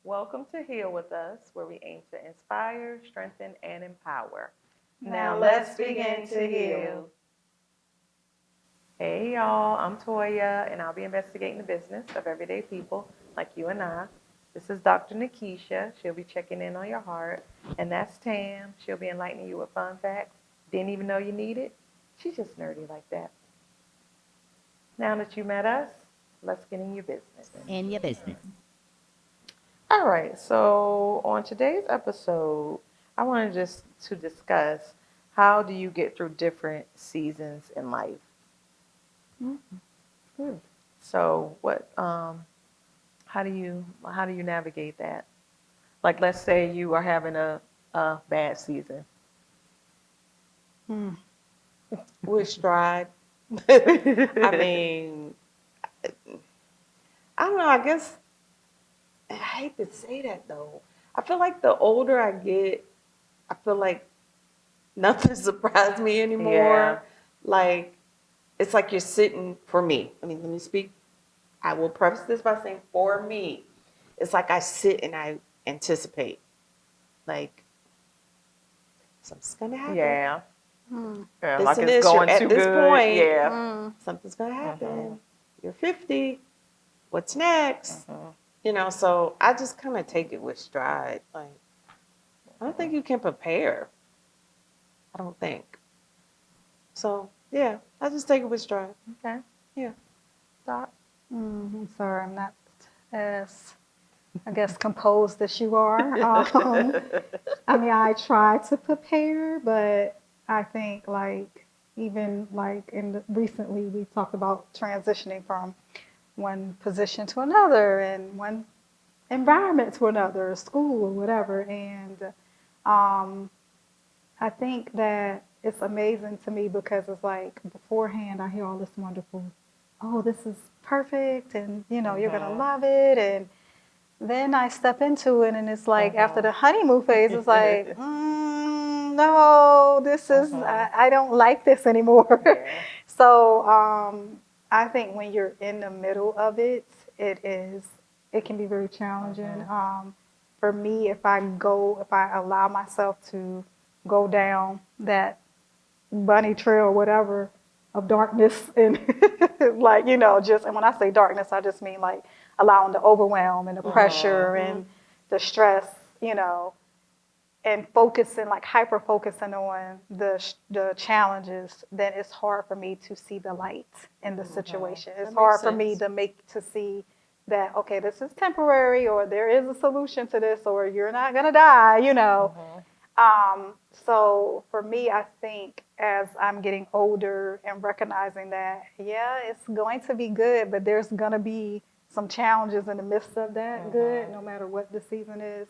Welcome to Heal with Us, where we aim to inspire, strengthen, and empower. Now let's begin to heal. Hey y'all, I'm Toya, and I'll be investigating the business of everyday people like you and I. This is Dr. Nikkisha. She'll be checking in on your heart. And that's Tam. She'll be enlightening you with fun facts. Didn't even know you needed. She's just nerdy like that. Now that you met us, let's get in your business. In your business. All right, so on today's episode, I wanted just to discuss how do you get through different seasons in life. Good. So how do you navigate that? Like let's say you are having a bad season. With stride. I mean, I don't know. I guess I hate to say that though. I feel like the older I get, I feel like nothing surprised me anymore. Yeah. Like it's like you're sitting for me. I mean, let me speak. I will preface this by saying for me, it's like I sit and I anticipate, like something's gonna happen. Yeah. Mm. Yeah, Listen like to it's this, going you're at too this good. point. Yeah. Mm. Something's gonna happen. Mhm. You're 50. What's next? Mhm. So I just kind of take it with stride. Like, I don't think you can prepare. I don't think. So, yeah, I just take it with stride. Okay. Yeah. Stop. I'm sorry, I'm not as, I guess, composed as you are. I mean, I try to prepare, but I think like even like recently we talked about transitioning from one position to another and one environment to another, school or whatever, and um, I think that it's amazing to me because it's like beforehand I hear all this wonderful, oh, this is perfect, and you're gonna Mhm. love it, and then I step into it, and it's like after Mhm. the honeymoon phase, it's like, no, this is Mhm. I don't like this anymore. Yeah. So I think when you're in the middle of it, it can be very challenging. Mhm. For me, if I allow myself to go down that bunny trail or whatever of darkness and like just, and when I say darkness I just mean like allowing the overwhelm and the Mhm. pressure and the stress, and focusing, like hyper focusing on the challenges, then it's hard for me to see the light in the situation. It's That makes hard for me sense. to see that, okay, this is temporary, or there is a solution to this, or you're not gonna die. Mhm. So for me, I think as I'm getting older and recognizing that, yeah, it's going to be good, but there's going to be some challenges in the midst of that good, Mhm. no matter what the season is.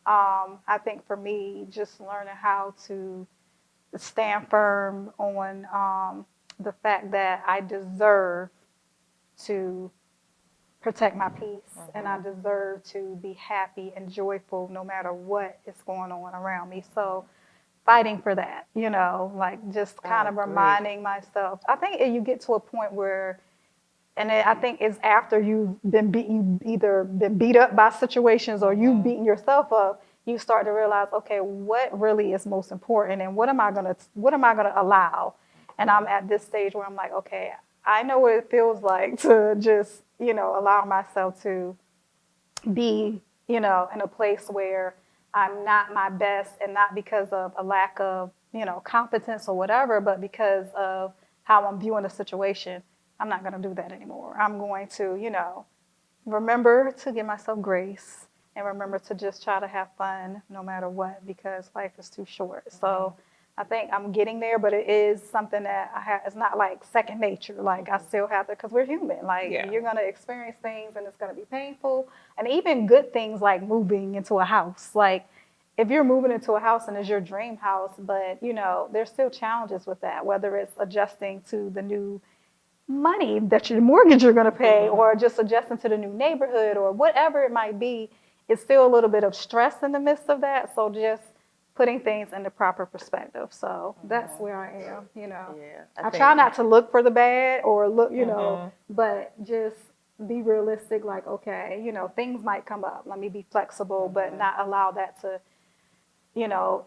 I think for me, just learning how to stand firm on the fact that I deserve to protect my peace, and I Mhm. deserve to be happy and joyful no matter what is going on around me. So fighting for that, like just I kind of agree. reminding myself. I think you get to a point where, I think it's after you've been beaten, either been beat up by situations or you've Mhm. beaten yourself up, you start to realize, okay, what really is most important, and what am I gonna allow? And I'm at this stage where I'm like, okay, I know what it feels like to just, allow myself to be, in a place where I'm not my best, and not because of a lack of, competence or whatever, but because of how I'm viewing the situation. I'm not going to do that anymore. I'm going to, remember to give myself grace and remember to just try to have fun no matter what, because life is too short. So I think I'm getting there, but it is something that it's not like second nature. Like I still have to, because we're human. Like Yeah. you're going to experience things and it's going to be painful. And even good things like moving into a house. Like if you're moving into a house and it's your dream house, but there's still challenges with that, whether it's adjusting to the new money that your mortgage you're going to pay, or just adjusting to the new neighborhood, or whatever it might be. It's still a little bit of stress in the midst of that. So just putting things in the proper perspective. So that's Mhm. where I am. Yeah, I I try think. not to look for the bad or look, Mhm. but just be realistic, like, okay, you know, things might come up. Let me be flexible, but not allow that to, you know,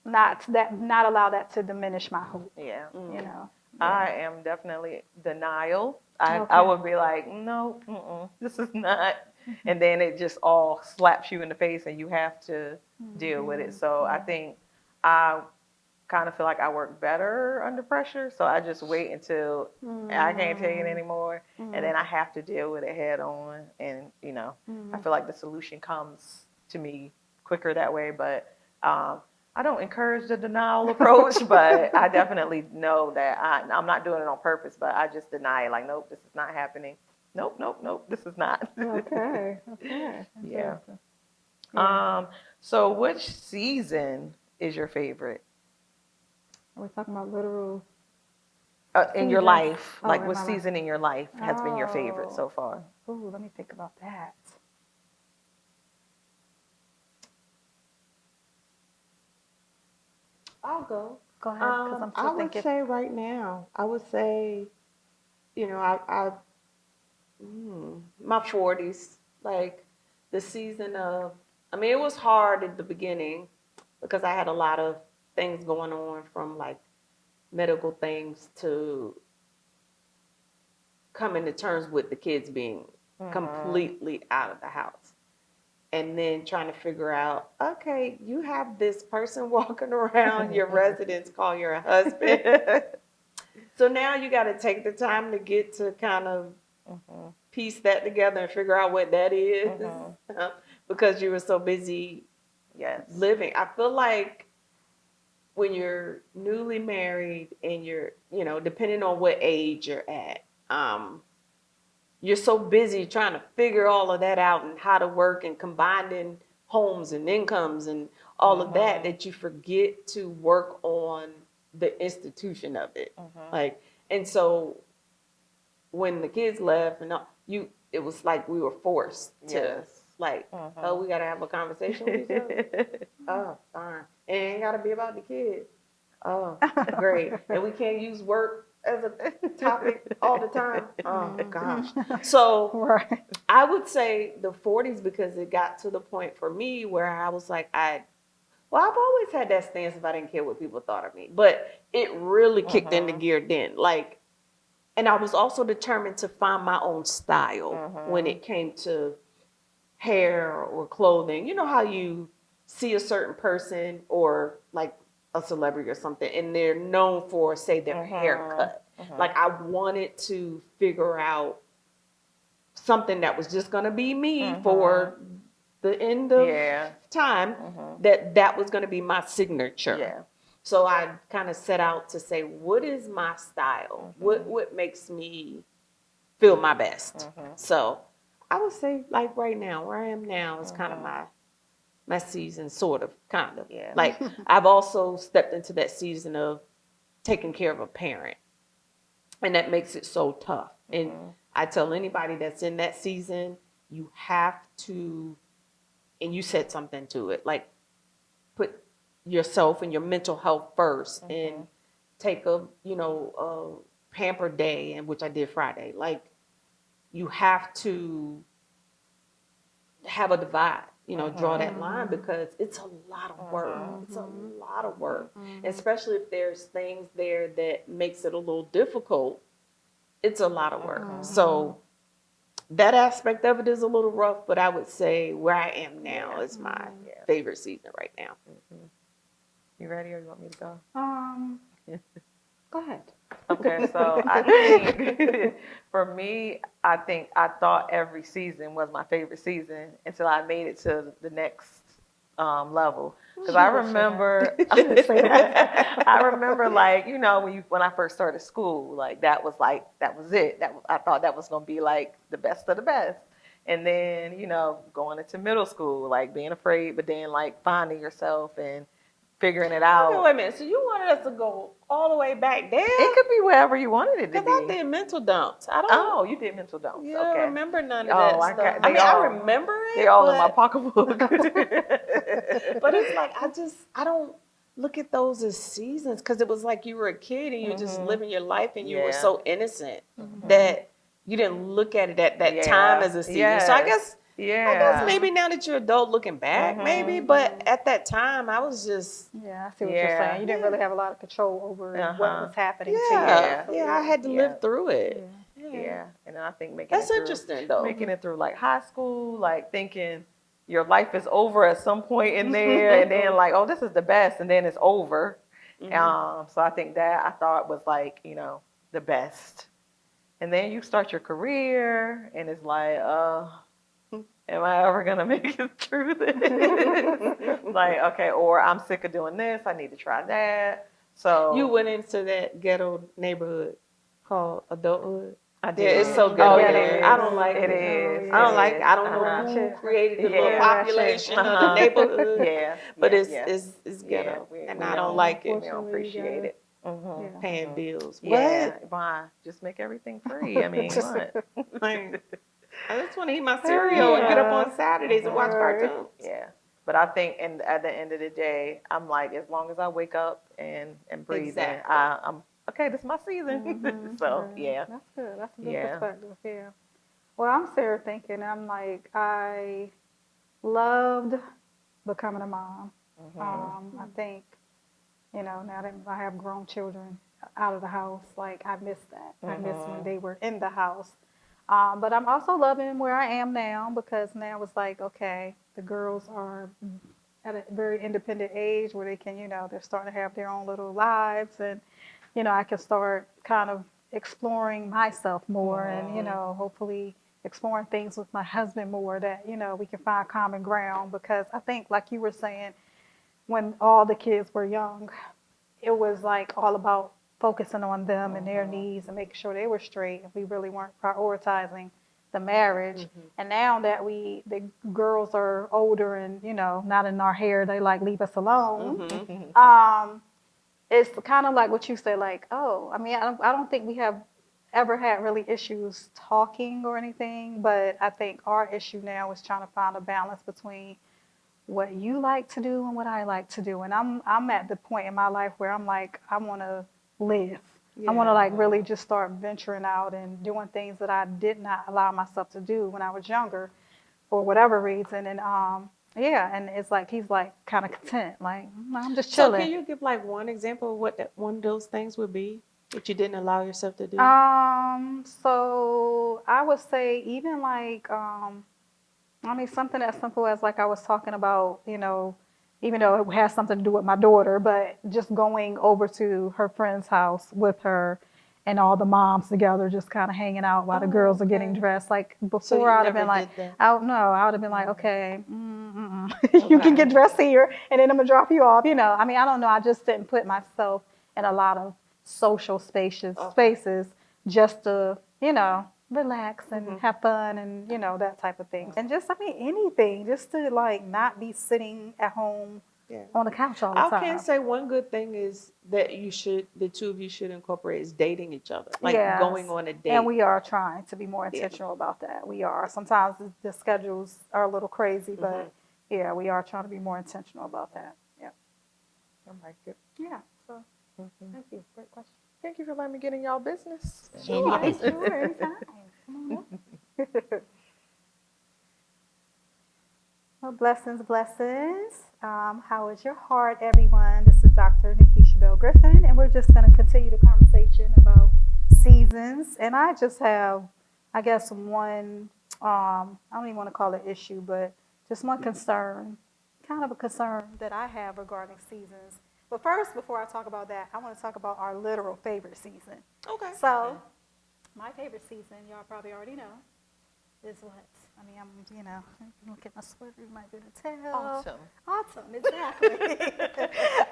not allow that to diminish my hope, Yeah. you know. I am definitely denial. I Okay. would be like, no, this is not. And then it just all slaps you in the face and you have to deal with it. So I think I kind of feel like I work better under pressure. So I just wait until I can't take it anymore. And then I have to deal with it head on. And, you know, I feel like the solution comes to me quicker that way. But I don't encourage the denial approach, but I definitely know that I'm not doing it on purpose, but I just deny it. Like, nope, this is not happening. Nope, nope, nope, this is not. Okay. Yeah. Interesting. Yeah. So which season is your favorite? Are we talking about literal In your seasons? life? Oh, Like, in what my life. season in your life has been your favorite Oh. so far? Ooh, let me think about that. I'll go. Go ahead, because I'm I still would thinking. say right now, I would say, you know, my 40s, like the season of, I mean, it was hard at the beginning because I had a lot of things going on, from like medical things to coming to terms with the kids being completely out of the house. And then trying to figure out, okay, you have this person walking around your residence call your husband. So now you got to take the time to get to kind of piece that together and figure out what that is, because you were so busy living. I feel like when you're newly married and you're, you know, depending on what age you're at, you're so busy trying to figure all of that out and how to work and combining homes and incomes and all of that, that you forget to work on the institution of it. Like, and so when the kids left and it was like we were forced to like, oh, we got to have a conversation with each other. Oh, fine. And it ain't got to be about the kids. Oh, great. And we can't use work as a topic all the time. Oh, gosh. So Right. I would say the 40s, because it got to the point for me where I was like, I've always had that stance if I didn't care what people thought of me. But it really kicked into gear then. Like, and I was also determined to find my own style when it came to hair or clothing. You know how you see a certain person or like a celebrity or something, and they're known for, say, their haircut. Like, I wanted to figure out something that was just going to be me for the end of time, that was going to be my signature. So I kind of set out to say, what is my style? What makes me feel my best? So I would say, like, right now, where I am now is kind of my season, sort of, kind of. Like, I've also stepped into that season of taking care of a parent, and that makes it so tough. And I tell anybody that's in that season, you have to, and you said something to it, like, put yourself and your mental health first, and take a pamper day, and which I did Friday. Like, you have to have a divide, draw that line, because it's a lot of work. It's a lot of work, especially if there's things there that makes it a little difficult. It's a lot of work. So that aspect of it is a little rough, but I would say where I am now is my favorite season right now. You ready, or you want me to go? Go ahead. Okay, so I think for me, I thought every season was my favorite season until I made it to the next level. Because I remember, I remember, like, when I first started school, like, that was it. I thought that was gonna be like the best of the best. And then, going into middle school, like, being afraid, but then, like, finding yourself and figuring it out. Okay, wait a minute. So you wanted us to go all the way back there? It could be wherever you wanted it to be. Because I did mental dumps. Oh, you did mental dumps. You don't okay. remember none of that stuff. I remember it. They all in my pocketbook. But it's like, I don't look at those as seasons, because it was like you were a kid and you were just living your life, and you were so innocent that you didn't look at it at that Yeah. time as a season. So I guess Yeah. maybe now that you're adult looking back, maybe, but at that time I was just Yeah, I see what you're saying. You didn't really have a lot of control over what was happening to you. yeah, So, I had to live through it. Yeah. And then I think That's interesting though. making it through like high school, like thinking your life is over at some point in there, and then like, oh, this is the best, and then it's over. So I think that I thought was like, you know, the best. And then you start your career, and it's like, am I ever gonna make it through this? Like, okay, or I'm sick of doing this. I need to try that. So You went into that ghetto neighborhood called adulthood. I Yeah, did. it's so good Oh, over it there. is. I don't like It it. is. I don't It like. is. I don't know who created the little Yeah. population of the neighborhood. Yeah, but yeah, it's ghetto, and I don't don't like it. We don't appreciate it. Mm-hmm. Paying bills. Yeah, why? Just make everything free. I mean, what? Like, I just want to eat my cereal and get up on Saturdays and watch cartoons. Yeah, but I think, and at the end of the day, I'm like, as long as I wake up and breathe, Exactly. I'm okay. This is my season. So yeah, That's good. That's a good Yeah. perspective. Yeah. Well, I'm Sarah thinking, I'm like, I loved becoming a mom. I think, you know, now that I have grown children out of the house, like I miss that. I miss when they were in the house. But I'm also loving where I am now because now it's like, okay, the girls are at a very independent age where they can, you know, they're starting to have their own little lives, and, you know, I can start kind of exploring myself more and, you know, hopefully exploring things with my husband more that, you know, we can find common ground because I think, like you were saying, when all the kids were young, it was like all about focusing on them and their needs and making sure they were straight. And we really weren't prioritizing the marriage. And now that the girls are older and, you know, not in our hair, they like leave us alone. It's kind of like what you said, like, oh, I mean, I don't think we have ever had really issues talking or anything, but I think our issue now is trying to find a balance between what you like to do and what I like to do. And I'm at the point in my life where I'm like, I want to live. I want to like really just start venturing out and doing things that I did not allow myself to do when I was younger for whatever reason. And yeah, and it's like he's like kind of content, like I'm just So chilling. can you give like one example of what one of those things would be that you didn't allow yourself to do? So I would say even like I mean, something as simple as like I was talking about, you know, even though it has something to do with my daughter, but just going over to her friend's house with her and all the moms together, just kind of hanging out while the girls are getting dressed. Like before, I'd have been like, I would have been like, okay, you can get dressed here, and then I'm gonna drop you off. You know, I mean, I don't know. I just didn't put myself in a lot of social spaces just to, you know, relax and have fun and, you know, that type of thing. And just, I mean, anything, just to like not be sitting at home on the couch all the time. I can say one good thing is that the two of you should incorporate is dating each other, like going on a date. And we are trying to be more intentional about that. We are. Sometimes the schedules are a little crazy, but yeah, we are trying to be more intentional about that. Yeah. I like it. Yeah. So thank you. Great question. Thank you for letting me get in y'all business. Sure, anytime. Come on up. Well, blessings. How is your heart, everyone? This is Dr. Nikkisha Bell-Griffin, and we're just going to continue the conversation about seasons. And I just have, I guess, one, I don't even want to call it issue, but just one concern, kind of a concern that I have regarding seasons. But first, before I talk about that, I want to talk about our literal favorite season. Okay. So, my favorite season, y'all probably already know, is what? I mean, you know, look at my sweater, you might be able to tell. Autumn, exactly.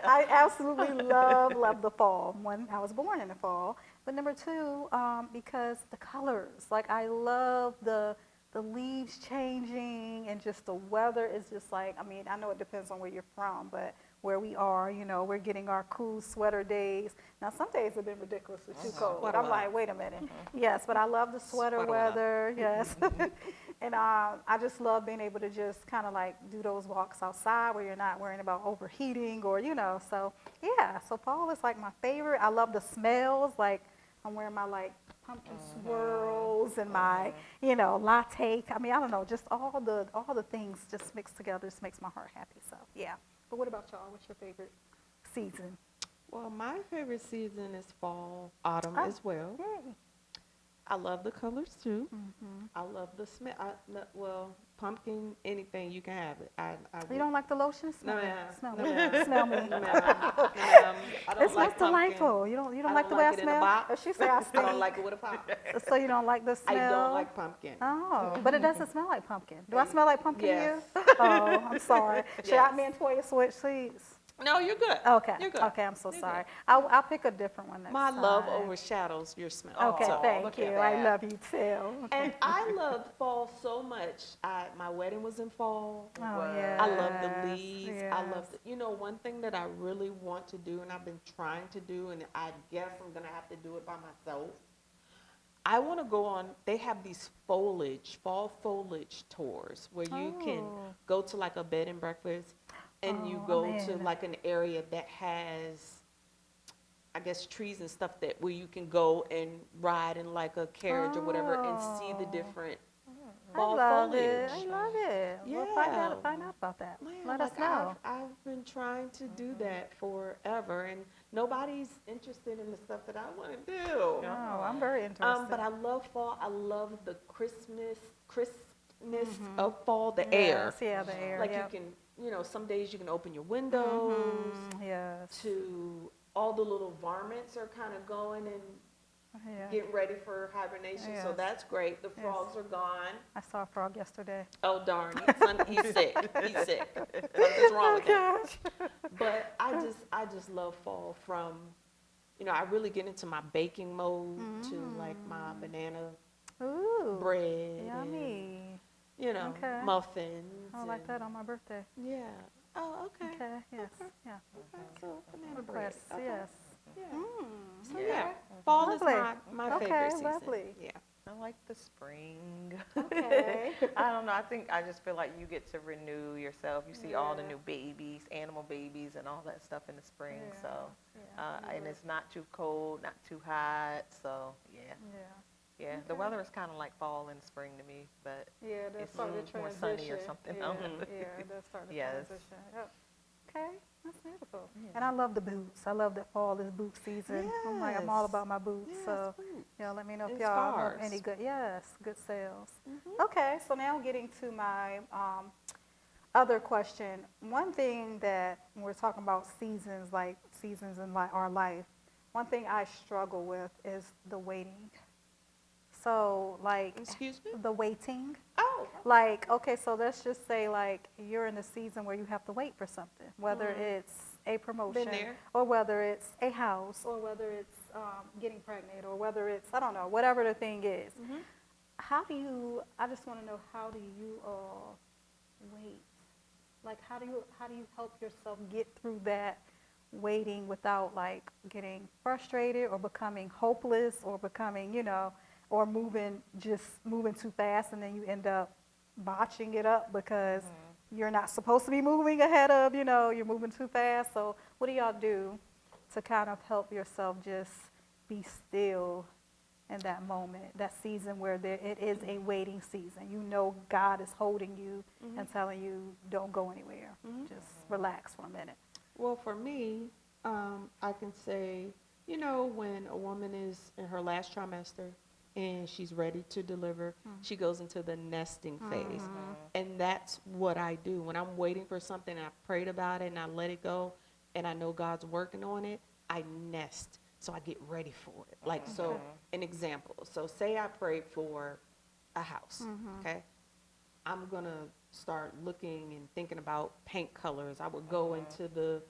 I absolutely love the fall. One, I was born in the fall. But number two, because the colors. Like, I love the leaves changing and just the weather is just like, I mean, I know it depends on where you're from, but where we are, you know, we're getting our cool sweater days. Now, some days have been ridiculously too cold. I'm like, wait a minute. Yes, but I love the sweater weather. Yes. And I just love being able to just kind of like do those walks outside where you're not worrying about overheating or, you know. So, yeah, so fall is like my favorite. I love the smells. Like, I'm wearing my like pumpkin swirls and my, latte. I mean, I don't know, just all the things just mixed together just makes my heart happy. So yeah. But what about y'all? What's your favorite season? Well, my favorite season is fall, autumn Oh, as well. Yay. I love the colors too. Mm-hmm. I love the smell. Well, pumpkin, anything you can have it. I You don't like the lotion? No, Smell me. ma'am. Smell No, me. ma'am. Smell me. No, ma'am. No, ma'am. I don't It smells like pumpkin. delightful. You don't like the way I it in a smell? box. If she say I I stink. don't like it with a pop. So you don't like the I smell? don't like pumpkin. Oh, but it doesn't smell like pumpkin. Do I smell like pumpkin Yes. to you? Oh, I'm sorry. Should Yes. me and Toya switch seats? No, you're good. Okay. You're good. Okay, I'm so You're sorry. good. I'll pick a different one next My time. love overshadows your smell. Okay, So, thank look you. at I that. love you too. And I love fall so much. My wedding was in fall. Oh, yeah. I love the leaves. I love, Yes. one thing that I really want to do, and I've been trying to do, and I guess I'm going to have to do it by myself. I want to go on, they have these fall foliage tours where you can Oh. go to like a bed and breakfast and you Oh, go I'm to in. like an area that has, I guess, trees and stuff that where you can go and ride in like a carriage or whatever and see the Oh. different I fall love foliage. it. I love it. We'll Yeah. find out about that. Man, Let like us know. I've been trying to do that forever, and nobody's interested in the stuff that I want to do. Oh, I'm very interested. But I love fall. I love the crispness of fall, the air. Yes, yeah, the air. Like yep. you can, some days you can open your windows Yes. to all the little varmints are kind of going and Yeah. getting ready for hibernation. So Yes. that's great. The frogs are gone. I saw a frog yesterday. Oh darn, he's sick. He's sick. Something's wrong with him. But I just love fall from, I really get into my baking mode to like my banana Ooh. bread Yummy. and, Okay. muffins. I like that on my birthday. Yeah. Oh, okay. Okay. Yes. Okay. Yeah. Okay, so banana bread. Request. Okay. Yes. Yeah. Mm. So yeah, fall Lovely. is my Okay, favorite season. lovely. Yeah. I like the spring. Okay. I don't know. I just feel like you get to renew yourself. You see all the Yeah. new babies, animal babies, and all that stuff in the spring. Yeah, So, yeah. and it's not too cold, not too hot. So, yeah. Yeah. The weather is kind of like fall and spring to me, but Yeah, that's it's start the more transition. sunny or something. Yeah, yeah, that's start the Yes. transition. Yep. Okay, that's beautiful. Yeah. And I love the boots. I love that fall is boot season. I'm all Yes. about my boots. Yes, So, boots. let me know if And y'all have scarves. any good, good sales. Mhm. Okay, so now getting to my other question. One thing that when we're talking about seasons, like seasons in our life, one thing I struggle with is the waiting. So, like, Excuse me? the waiting. Oh. Like, okay, so let's just say, like, you're in a season where you have to wait for something, whether it's a promotion, there. or whether it's a house, or whether it's getting pregnant, or whether it's, I don't know, whatever the thing is. Mhm. I just want to know, how do you wait? Like, how do you help yourself get through that waiting without, like, getting frustrated or becoming hopeless or becoming, or moving too fast, and then you end up botching it up because you're not supposed to be moving ahead of, you're moving too fast. So what do y'all do to kind of help yourself just be still in that moment, that season where it is a waiting season? God is holding you and telling you, don't go anywhere. Just relax for a minute. Well, for me, I can say, when a woman is in her last trimester and she's ready to deliver, she goes into the nesting phase. And that's what I do. When I'm waiting for something, I prayed about it and I let it go, and I know God's working on it, I nest. So I get ready for it. Like, so an example. So say I prayed for a house, okay? I'm going to start looking and thinking about paint colors. I would go into the,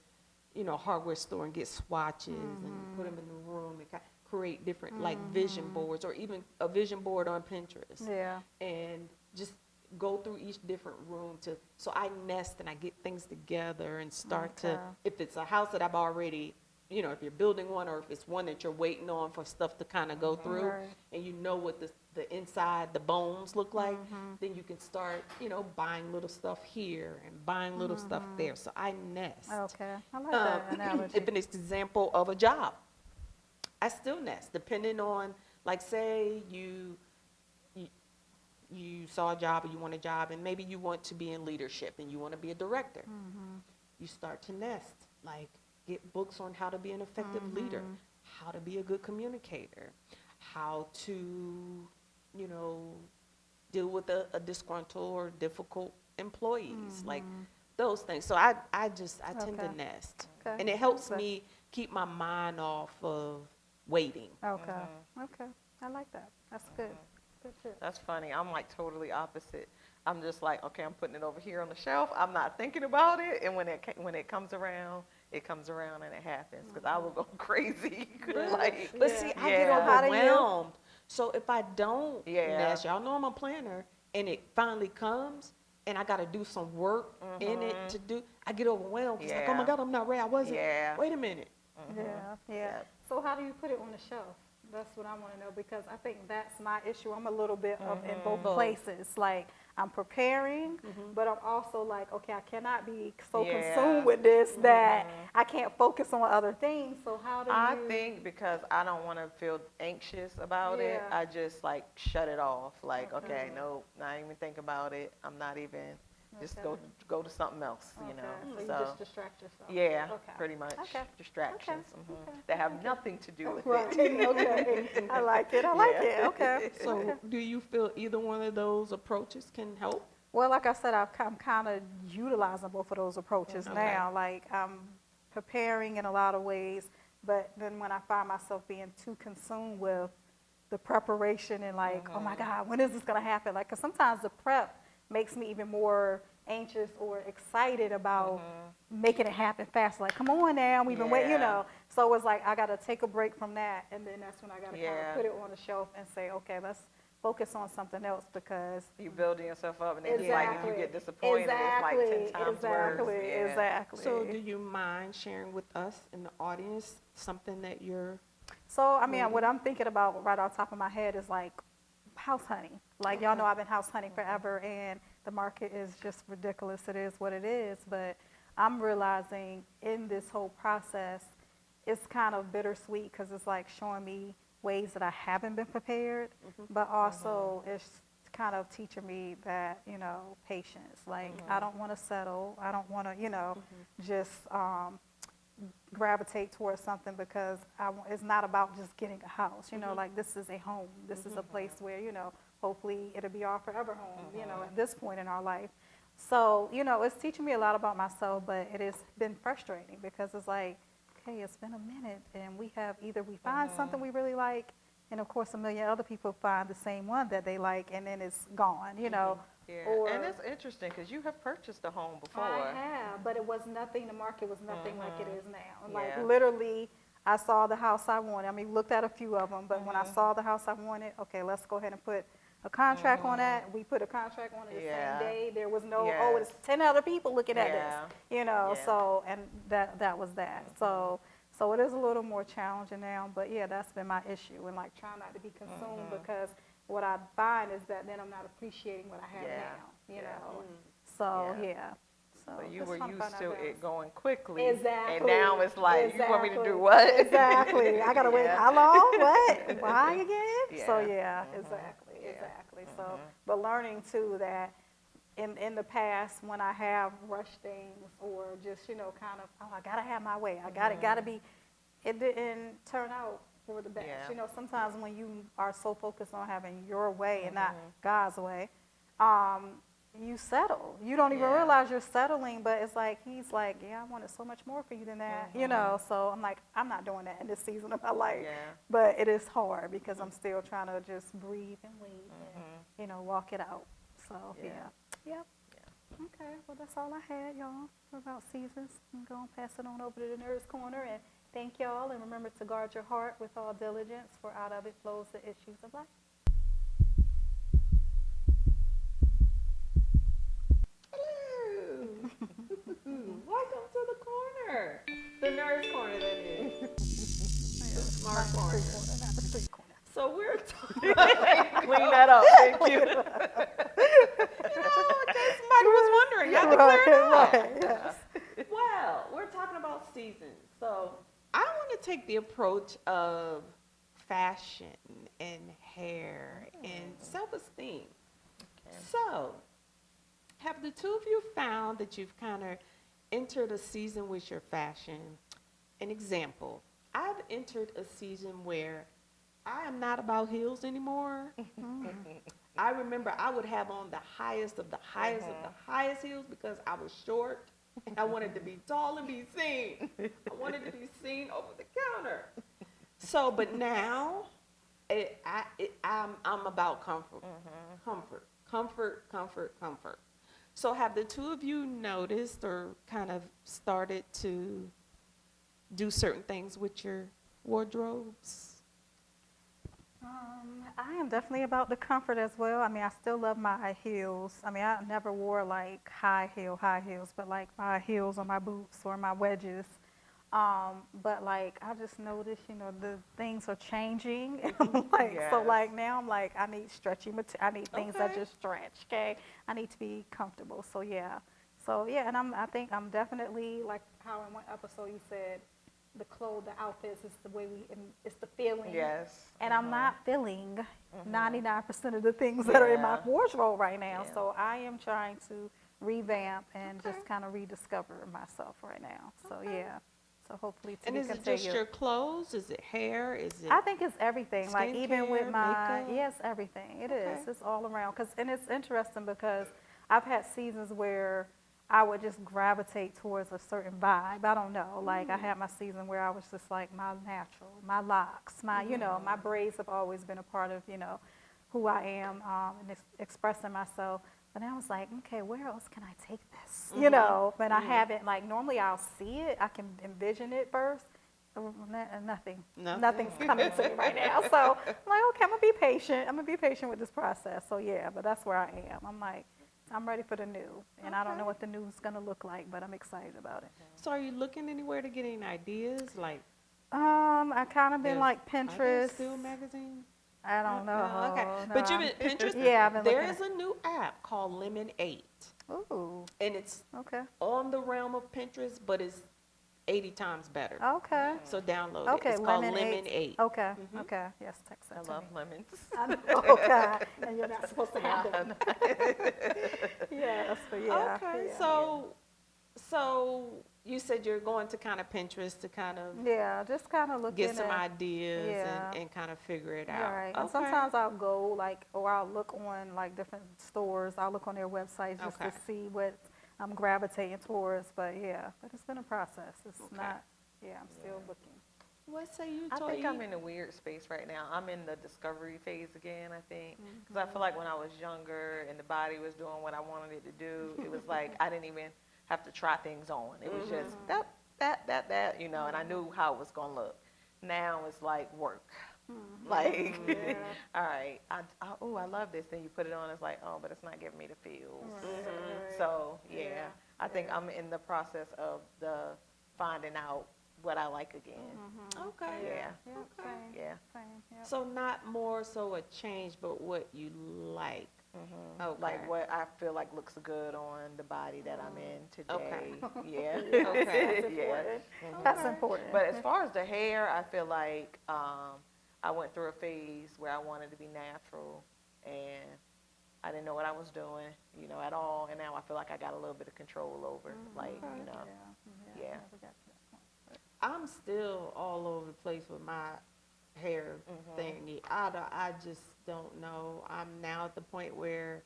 hardware store and get swatches and put them in the room and create different like vision boards, or even a vision board on Pinterest. Yeah. And just go through each different room so I nest and I get things together and start to, if it's a house that I've already, if you're building one, or if it's one that you're waiting on for stuff to kind of go through, Right. and you know what the inside, the bones look like, then you can start, buying little stuff here and buying little stuff there. So I nest. Okay. I like that analogy. If an example of a job, I still nest, depending on, like, say you saw a job or you want a job, and maybe you want to be in leadership and you want to be a director. You start to nest, like get books on how to be an effective leader, how to be a good communicator, how to, you know, deal with a disgruntled or difficult employees, like those things. So I tend to nest, Okay. and it helps Okay. me keep my mind off of waiting. Okay. Okay. I like that. That's good. Good tip. That's funny. I'm like totally opposite. I'm just like, okay, I'm putting it over here on the shelf. I'm not thinking about it, and when it comes around, it comes around and it happens. Because I will go crazy. Like, But see, I get Yeah. overwhelmed. So if I don't Yeah. nest, y'all know I'm a planner, and it finally comes, and I got to do some work in it to do, I get overwhelmed. It's like, oh my Yeah. God, I'm not ready. I wasn't. Yeah. Wait a minute. Yeah. So how do you put it on the shelf? That's what I want to know, because I think that's my issue. I'm a little bit of in both places. Like, I'm preparing, but I'm also like, okay, I cannot be so Yeah. consumed with this that I can't focus on other things. So how do I you? think because I don't want to feel anxious about it, Yeah. I just like shut it off. Like, okay, no, not even think about it. I'm not even. Just Okay. go to something else, you know. So you just distract yourself. Yeah, Okay. pretty much. Okay. Distractions Okay. that have nothing to do with Right. it. Okay. I like it. I like Yeah. it. Okay. So do you feel either one of those approaches can help? Well, like I said, I'm kind of utilizing both of those approaches now. Like, I'm preparing in a lot of ways, but then when I find myself being too consumed with the preparation and like, oh my God, when is this going to happen? Like, because sometimes the prep makes me even more anxious or excited about making it happen fast. Like, come on now, we've been waiting, you Yeah. know. So it's like, I got to take a break from that, and then that's when I got to kind Yeah. of put it on the shelf and say, okay, let's focus on something else, because You building yourself up, and then it's like if you get disappointed, exactly, it's like 10 times exactly, worse. Yeah. exactly. So do you mind sharing with us in the audience something that you're So, I mean, what I'm thinking about right off the top of my head is like house hunting. Like, y'all know I've been house hunting forever, and the market is just ridiculous. It is what it is. But I'm realizing in this whole process, it's kind of bittersweet, because it's like showing me ways that I haven't been prepared, but also it's kind of teaching me that, you know, patience. Like, I don't want to settle. I don't want to, you know, just gravitate towards something, because it's not about just getting a house. You know, like, this is a home. This is a place where, you know, hopefully it'll be our forever home, you know, at this point in our life. So, you know, it's teaching me a lot about myself, but it has been frustrating, because it's like, okay, it's been a minute, and we find something we really like, and of course a million other people find the same one that they like, and then it's gone, you know. Yeah. Or, And it's interesting because you have purchased a home before. I have, but it was nothing, the market was nothing like it is now. Like, Yeah. literally, I saw the house I wanted. I mean, looked at a few of them, but when I saw the house I wanted, okay, let's go ahead and put a contract on that. We put a contract on it the Yeah. same day. There was no, Yes. oh, it's 10 other people looking at Yeah. this, you know. Yeah. So, and that was that. So it is a little more challenging now, but yeah, that's been my issue, and like trying not to be consumed, because what I find is that then I'm not appreciating what I have Yeah. now, you Yeah. know. So Yeah. yeah. So So you just were trying to used find to out it balance. going quickly. Exactly. And now it's like, you want me to do Exactly. what? Exactly. I gotta wait. Yeah. How long? What? Why again? So Yeah. yeah, exactly, Yeah. exactly. So, but learning too that in the past, when I have rushed things, or just, you know, kind of, oh, I gotta have my way. I gotta be. It didn't turn out for the best. Yeah. You know, sometimes when you are so focused on having your way and not God's way, you settle. You don't even Yeah. realize you're settling, but it's like, he's like, yeah, I wanted so much more for you than that, you know. So I'm like, I'm not doing that in this season of my life. Yeah. But it is hard, because I'm still trying to just breathe and wait and, you know, walk it out. So, Yeah. Yep. Okay, well, that's all I had, y'all, about seasons. I'm going to pass it on over to the Nerd's Corner, and thank y'all, and remember to guard your heart with all diligence, for out of it flows the issues of life. Hello. Welcome to the corner. The nurse corner, that is. The smart corner. Not the street corner. So we're talking. Clean that up. Thank you. In case somebody was wondering, you have to clear it up. Right, yes. Well, we're talking about seasons. So I want to take the approach of fashion and hair and self-esteem. Okay. So, have the two of you found that you've kind of entered a season with your fashion? An example, I've entered a season where I am not about heels anymore. I remember I would have on the highest of the highest of the highest heels because I was short and I wanted to be tall and be seen. I wanted to be seen over the counter. So, but now I'm about comfort, comfort. So, have the two of you noticed or kind of started to do certain things with your wardrobes? I am definitely about the comfort as well. I mean, I still love my heels. I mean, I never wore like high heels, but like my heels on my boots or my wedges. But like I just noticed, the things are changing. And I'm like, so Yes. like now I'm like, I need stretchy material. I need things that Okay. just stretch. Okay, I need to be comfortable. So yeah, and I think I'm definitely like how in one episode you said, the outfits is the way it's the feeling. Yes. And I'm not feeling 99% of the things that are in my Yeah. wardrobe right now. Yeah. So I am trying to revamp and Okay. just kind of rediscover myself right now. So Okay. yeah. So hopefully to And be is it just continued. your clothes? Is it hair? Is it I think it's everything. Like even with skincare, my, makeup? yes, everything. It is. Okay. It's all around. And it's interesting because I've had seasons where I would just gravitate towards a certain vibe. I don't know. Like I had my season where I was just like my natural, my locks, my braids have always been a part of, who I am and expressing myself. But then I was like, okay, where else can I take this? But I haven't, like normally I'll see it. I can envision it first. Nothing. Nothing. Nothing's coming to me right now. So I'm like, okay, I'm gonna be patient. I'm gonna be patient with this process. So yeah, but that's where I am. I'm like, I'm ready for the new, and I don't Okay. know what the new is gonna look like, but I'm excited about it. So are you looking anywhere to get any ideas? Like, I kind of been like are there Pinterest. still magazines? I don't know. Okay. No, But you've been Pinterest? Yeah, I've been There looking is a new app called Lemon 8. Ooh, And it's okay, on the realm of Pinterest, but it's 80 times better. okay, So download okay. it. It's called Lemon Lemon 8. Okay, okay. Yes, text I that to love me. lemons. I know, okay. And you're not supposed to have them. Yes, but yeah. Okay. Yeah. So you said you're going to kind of Pinterest to kind of Yeah, just kind of looking get some at. ideas Yeah. and kind of figure it Yeah, out. right. Okay. And sometimes I'll go or I'll look on like different stores. I'll look on their websites just Okay. to see what I'm gravitating towards. But yeah, but it's been a process. It's Okay. not. Yeah, I'm still looking. What say you, I Toya? think I'm in a weird space right now. I'm in the discovery phase again, I think. Because I feel like when I was younger and the body was doing what I wanted it to do, it was like I didn't even have to try things on. It was just that, and I knew how it was going to look. Now it's like work. Like, all right, I love this. Then you put it on, it's like, oh, but it's not giving me the feels. So, yeah, I think I'm in the process of finding out what I like again. Okay. Yeah. Yeah, Okay. same. Yeah. Same. Yeah. So not more so a change, but what you like. Okay. Like what I feel like looks good on the body that I'm in today. Okay. Yeah. Okay. That's Yeah. important. Mhm. That's important. But as far as the hair, I feel like I went through a phase where I wanted to be natural and I didn't know what I was doing, at all. And now I feel like I got a little bit of control over, like, yeah. I never got to that point. I'm still all over the place with my hair thingy. I just don't know. I'm now at the point where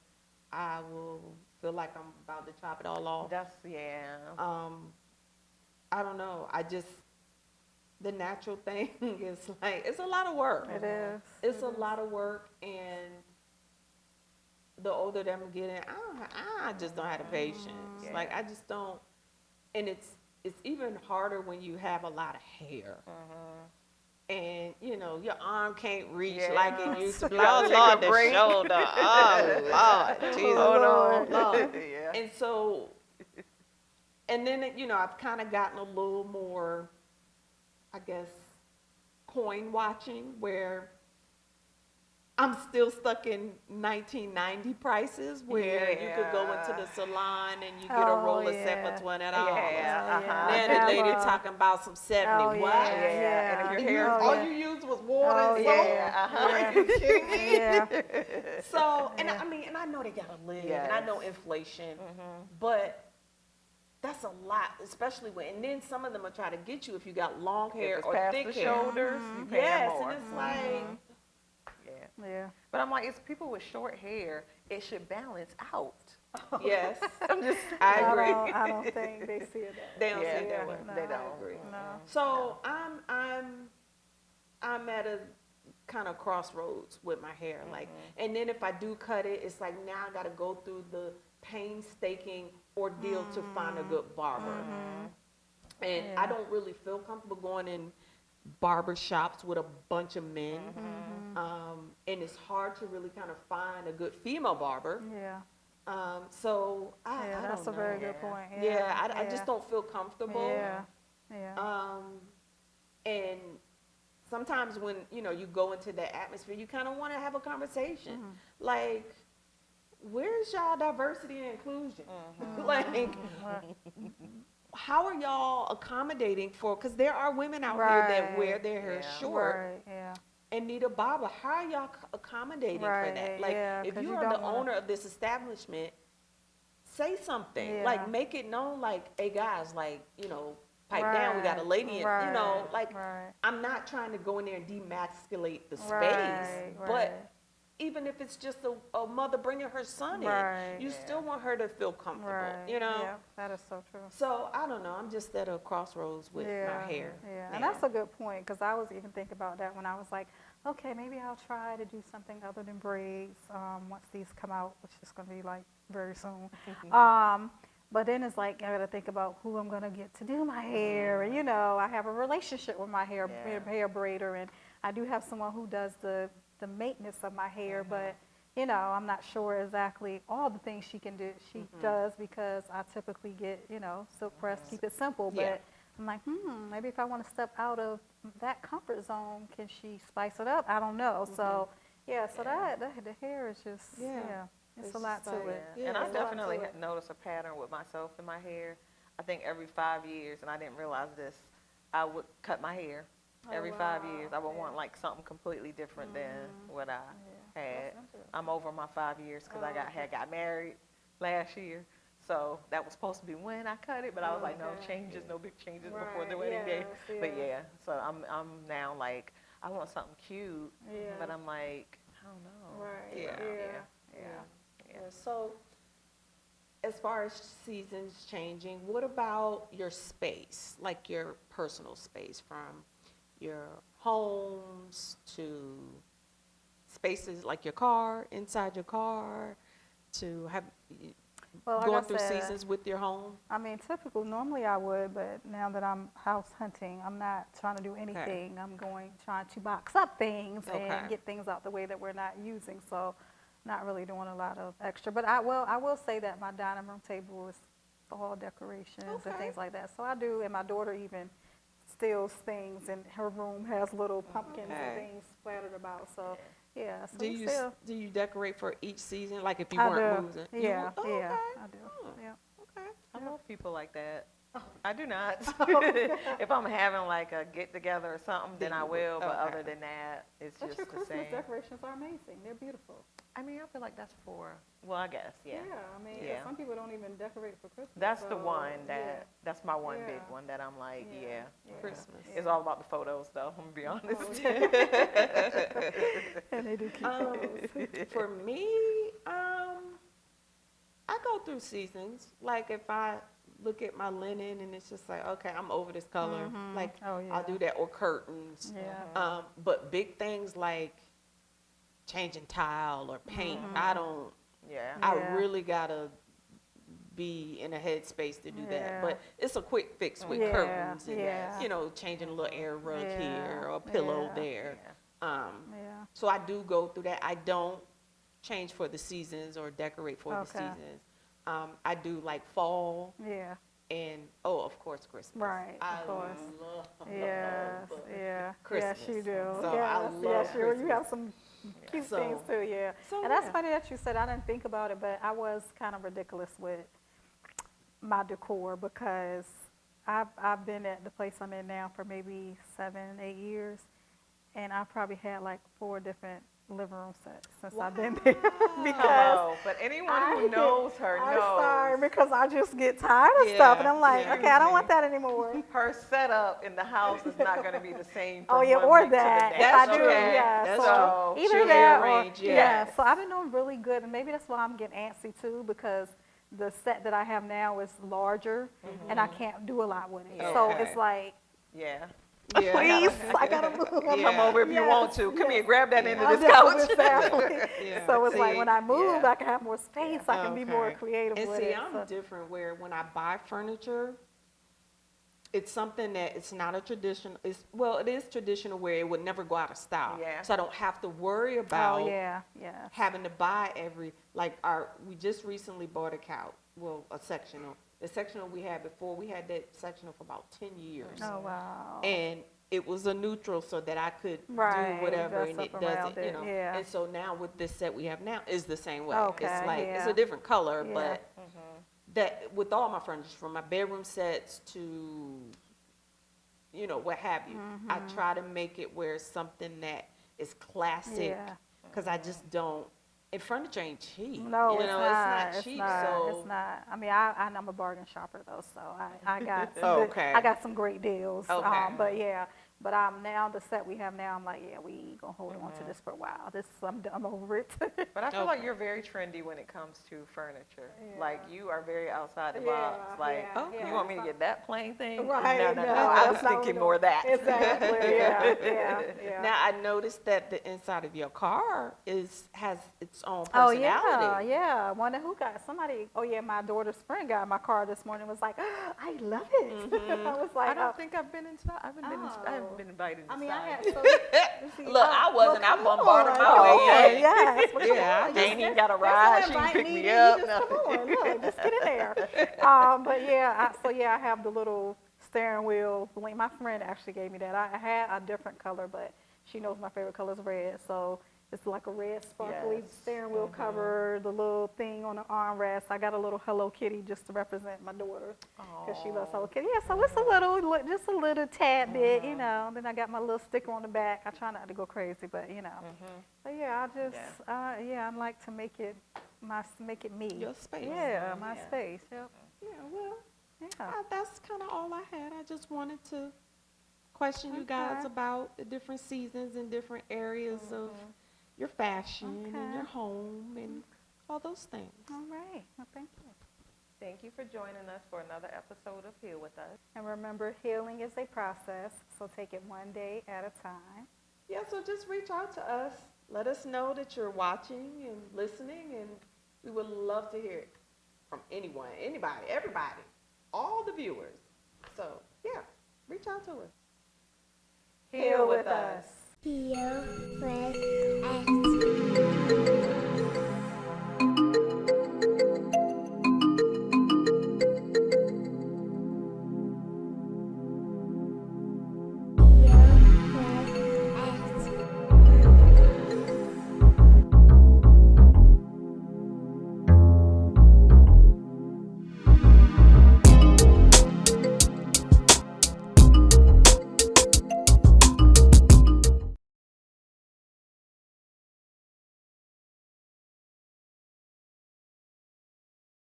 I will feel like I'm about to chop it all off. Yeah. I don't know. The natural thing is like, it's a lot of work. It is. It's a lot of work, and the older that I'm getting, I just don't have the patience. Yeah. Like, I just don't, and it's even harder when you have a lot of hair. And, your arm can't reach like it used to be. Gotta Oh, take Lord, a the break. shoulder. Oh, Lord. Jesus. Oh, no. Lord. Yeah. And so, and then, I've kind of gotten a little more, I guess, coin watching, where I'm still stuck in 1990 prices where you could go into the Yeah. salon and you get a Oh, roller yeah. set for $20. Yeah, Oh, yeah. Now Have the lady a- talking about some 70. Oh, What? yeah, Yeah, and if yeah. your And hair is Oh, all yeah. you used was water Oh, and soap? Yeah, uh-huh. Are you kidding me? Yeah. So, and Yeah. I mean, and I know they gotta live, and I know Yes. inflation, but that's a lot, especially when, and then some of them will try to get you if you got long If hair it's or past thick the hair. shoulders, you pay Yes, more. and it's like, Yeah. Yeah. But I'm like, it's people with short hair. It should balance out. yes, I'm just. I I agree. don't think they see it that way. They don't see Yeah, it that way. No, they I don't. agree. No. So I'm at a kind of crossroads with my hair, like, and then if I do cut it, it's like now I got to go through the painstaking ordeal to find a good barber, and Yeah. I don't really feel comfortable going in barber shops with a bunch of men, and it's hard to really kind of find a good female barber. Yeah. So I That's don't a very know. good point. Yeah, I just don't feel comfortable. Yeah. Yeah. And sometimes when you go into that atmosphere, you kind of want to have a conversation, like, where's y'all diversity and inclusion? Like, how are y'all accommodating for? Because there are women out here that wear their hair Yeah. short Right. Yeah. and need a barber. How are y'all accommodating for Right, that? Like, yeah, if 'cause you you are the don't wanna- owner of this establishment, say something. Yeah. Like, make it known, like, hey guys, like, pipe down. We got a lady in, Right, like, right. I'm not trying to go in there and demasculate the space, Right, but right. even if it's just a mother bringing her son Right. in, you still want her to feel comfortable, Right. Yeah. That is so true. So I don't know. I'm just at a crossroads with my hair. Yeah, now. and that's a good point because I was even thinking about that when I was like, okay, maybe I'll try to do something other than braids once these come out, which is going to be like very soon. But then it's like I got to think about who I'm going to get to do my hair, and I have a relationship with my hair braider, and I do have someone who does the maintenance of my hair, but. I'm not sure exactly all the things she can do. She does because I typically get, silk press, keep it simple. But Yeah. I'm like, maybe if I want to step out of that comfort zone, can she spice it up? I don't know. So, so that the hair is just, it's It's a lot just to like- it. Yeah. And I there's a lot definitely to it. noticed a pattern with myself in my hair. I think every 5 years, and I didn't realize this, I would cut my hair. Every 5 years, I would want like something completely different than what I had. I'm over my 5 years because I got married last year. So that was supposed to be when I cut it, but I was like, no changes, no big changes before the wedding day. But so I'm now like, I want something cute, but I'm like, I don't know. Right. Yeah. So as far as seasons changing, what about your space, like your personal space, from your homes to spaces like your car, inside your car, to have Well, like going I through said, seasons with your home? I mean, normally I would, but now that I'm house hunting, I'm not trying to do anything. I'm trying to box up things and get things out the way that we're not using. So, not really doing a lot of extra. But I will say that my dining room table is all decorations and things like that. So I do, and my daughter even steals things, and her room has little pumpkins and things splattered about. So, so Do we you still. do you decorate for each season, like if you I weren't do. moving? Yeah, You would? Oh, I do. Yeah. Okay. I love people like that. I do not. If I'm having like a get together or something, then I will. But other than that, it's But just your the Christmas same. decorations are amazing. They're beautiful. I mean, I feel like that's for. Well, I guess I mean, 'cause Yeah. some people don't even decorate for Christmas. That's the so, one that. That's my one big Yeah. one that I'm like, Yeah. Christmas. It's all about the photos, though. I'm gonna be honest. And they do keep those. For me, I go through seasons. Like if I look at my linen and it's just like, okay, I'm over this color. Like I'll do that, or curtains. Yeah. But big things like changing tile or paint, I don't. Yeah. I really gotta be in a headspace to do that. Yeah. But it's a quick fix with Yeah, curtains and yeah. changing a little air rug Yeah, here or a pillow yeah. there. Yeah. So I do go through that. I don't change for the seasons or decorate for the Okay. seasons. I do like fall Yeah. and of course Christmas. Right, of I course. love Yes. Yeah. Christmas. Yes, you do. So yes. I love yes, you Christmas. have some Cute So- things too, yeah. so, And that's yeah. funny that you said, I didn't think about it, but I was kind of ridiculous with my decor because I've been at the place I'm in now for maybe 7, 8 years, and I probably had like 4 different living room sets since I've been there because Hello, but anyone who knows her I'm knows sorry, because I just get tired of stuff, and Yeah, I'm like, yeah. okay, I don't want that anymore. her setup in the house is not going to be the same from Oh yeah, one or week to the that. next. If I That's do, okay. yeah. That's So true. either She'll that or rearrange, yeah. yeah. So I've been doing really good, and maybe that's why I'm getting antsy too, because the set that I have now is larger, and I can't do a lot with it. So Okay. it's like, Yeah. Yeah. please, I gotta move. Yeah. Come over if you want Yes, to. Come here, yes. grab that end of I this know, couch. exactly. Yeah. So it's like See, when I move, yeah. I can have more space. I can be more Okay. creative And with see, it. I'm So- different where when I buy furniture, it's something that it's not a traditional, it is traditional where it would never go out of style. Yeah. So I don't have to worry about Oh yeah, yeah. having to buy we just recently bought a couch, a sectional. The sectional we had before, we had that sectional for about 10 years. Oh wow. And it was a neutral so that I could Right, do whatever dress and it up doesn't, around it, yeah. And so now with this set we have now is the same way. Okay, it's like, it's yeah. a different color, Yeah. but that with all my furniture, from my bedroom sets to, what have you, I try to make it where it's something that is classic. Yeah. Because I just don't, and furniture ain't cheap. No, you it's know, not. it's not cheap. It's not. So It's not. I mean, I'm a bargain shopper though, so I got some Oh, good, okay. I got some great deals. Okay. But yeah, but now the set we have now, I'm like, yeah, we gonna hold on to this for a while. I'm over it. But I feel like Okay. you're very trendy when it comes to furniture. Yeah. Like you are very outside the Yeah, box. Like yeah, you want me to get that plain thing? Right, No. no, I was that's not what thinking we more of doing. that. Exactly. Yeah. now I noticed that the inside of your car has its own Oh personality. yeah. I wonder who got somebody. Oh yeah, my daughter's friend got in my car this morning. Was like, I love it. I was like, I don't think I've been inside. I haven't been invited inside. I mean, I had so. See, Look, I wasn't. I come bombarded on. my Oh, way in. yes. Well, come Yeah, on, I ain't even got a there's ride. no She can inviting pick me needed. up. You just come on. Look, just get in there. But yeah, I have the little steering wheel. My friend actually gave me that. I had a different color, but she knows my favorite color is red. So it's like a red sparkly Yes. steering wheel cover, the little thing on the armrest. I got a little Hello Kitty just to represent my daughter because she loves Hello Kitty. Yeah, so it's just a little tad bit, Then I got my little sticker on the back. I try not to go crazy, but But yeah, I like to make it me. Your space. Yeah, my space. Yep. Yeah, well, Yeah. that's kind of all I had. I just wanted to question you guys Okay. about the different seasons and different areas of your fashion and Okay. your home and all those things. All right. Well, thank you. Thank you for joining us for another episode of Heal With Us. And remember, healing is a process, so take it one day at a time. Yeah, so just reach out to us. Let us know that you're watching and listening, and we would love to hear it from anyone, anybody, everybody, all the viewers. So, yeah, reach out to us. Heal with us. Heal with us.